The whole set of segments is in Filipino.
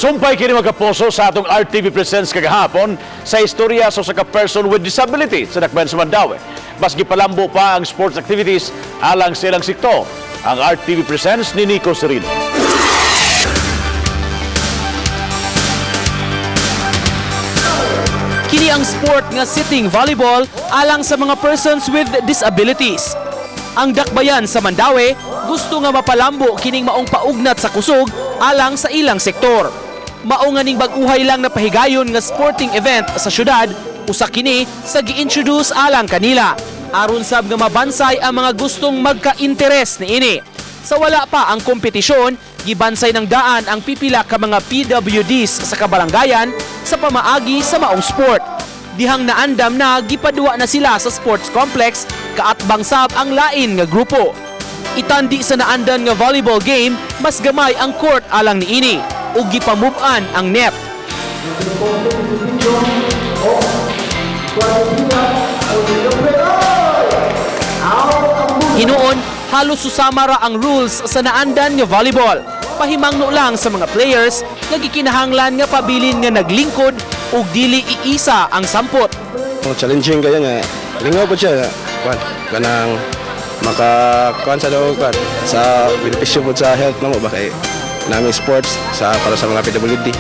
Nagsumpay kini mga kapuso sa atong RTV Presents kagahapon sa istorya sa usa ka person with disability sa Dakbayan sa Mandaue. Mas gipalambo pa ang sports activities alang sa ilang sektor. Ang RTV Presents ni Nico Serino. Kini ang sport nga sitting volleyball alang sa mga persons with disabilities. Ang Dakbayan sa Mandaue gusto nga mapalambo kining maong paugnat sa kusog alang sa ilang sektor. Mao nga ning bag-uhay lang na pahigayon nga sporting event sa syudad, usa kini sa gi-introduce alang kanila. Aron sab nga mabansay ang mga gustong magka-interes niini. Sa wala pa ang kompetisyon, gibansay ng daan ang pipila ka mga PWDs sa kabarangayan sa pamaagi sa maong sport. Dihang naandam na gipadua na sila sa sports complex kaatbang sab ang lain nga grupo. Itandi sa naandan nga volleyball game, mas gamay ang court alang niini ug gipamove-an ang net. Hinuon, halos susama ra ang rules sa naandan nga volleyball. Pahimangno lang sa mga players nga gikinahanglan nga pabilin nga naglingkod ug dili iisa ang sampot. Challenging kaya nga. Lingaw po siya. Kanang makakuan sa daw kan sa benepisyo po sa health namo ba kay naming sports para sa mga PWD.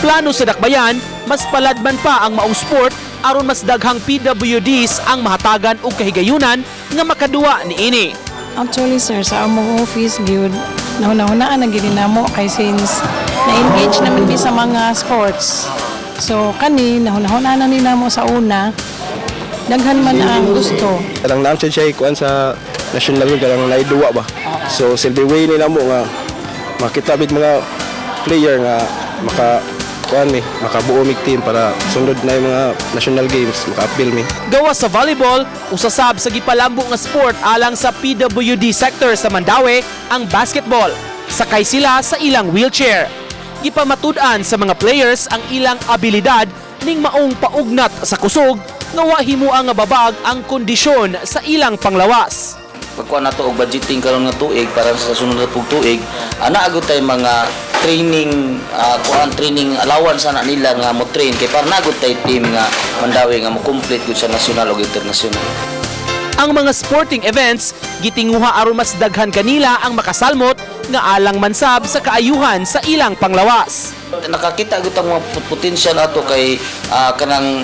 Plano sa Dakbayan, mas paladman pa ang maong sport aron mas daghang PWDs ang mahatagan og kahigayunan nga makaduwa niini. Actually sir, sa among office gyud nahuna-hunaan ang gid namo kay since na-engage naman mi sa mga sports. So kani nahuna-hunaan na ni namo sa una. Daghan man ang gusto. Karang naam siya kuan sa national level karang naiduwa ba. So silbi way ni namo nga makita bit mga player nga makabuo mig team para sundod na yung mga national games, maka-appeal mi. Gawa sa volleyball, usasab sa gipalambo nga sport alang sa PWD sector sa Mandaue ang basketball. Sakay sila sa ilang wheelchair. Gipamatud-an sa mga players ang ilang abilidad ning maong paugnat sa kusog nga wa himuang nga babag ang kondisyon sa ilang panglawas. Pagkuha na to og budgeting karon nga tuig para sa sunod na tuig, ana agud tay mga training training allowance na nila nga mo train kay para nagud tay team nga Mandaue nga mo complete gud sa national ug international. Ang mga sporting events gitinguha aron mas daghan kanila ang makasalmot nga alang mansab sa kaayuhan sa ilang panglawas. Nakakita gud ang mga potential ato kay kanang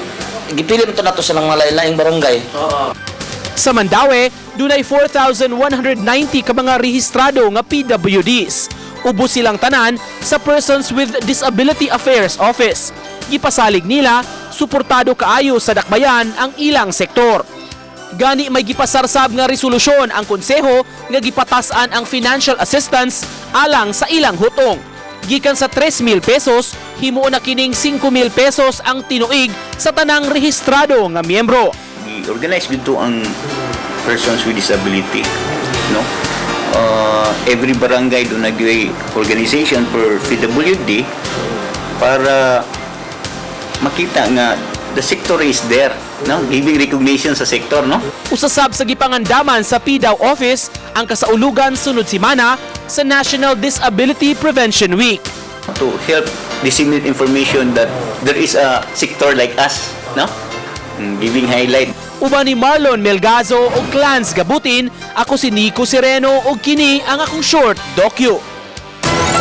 gipili man nato sa mga lain-laing barangay. Sa Mandaue, dunay 4,190 ka mga rehistrado nga PWDs. Ubos silang tanan sa Persons with Disability Affairs Office. Gipasalig nila, suportado kaayo sa Dakbayan ang ilang sektor. Gani may gipasarsab nga resolusyon ang konseho nga gipatasan ang financial assistance alang sa ilang hutong. Gikan sa 3,000 pesos, himuon na kining 5,000 pesos ang tinuig sa tanang rehistrado nga miyembro. Organize dito ang persons with disability, no? Every barangay do nag organization for PWD para makita nga the sector is there, no? Giving recognition sa sector, no? Usasab sa gipangandaman sa PDAW office ang kasaulugan sunod semana sa National Disability Prevention Week. To help disseminate information that there is a sector like us, no? Giving highlight. Uban ni Marlon Melgazo o Clans Gabutin, ako si Nico Sereno o kini ang akong short docu.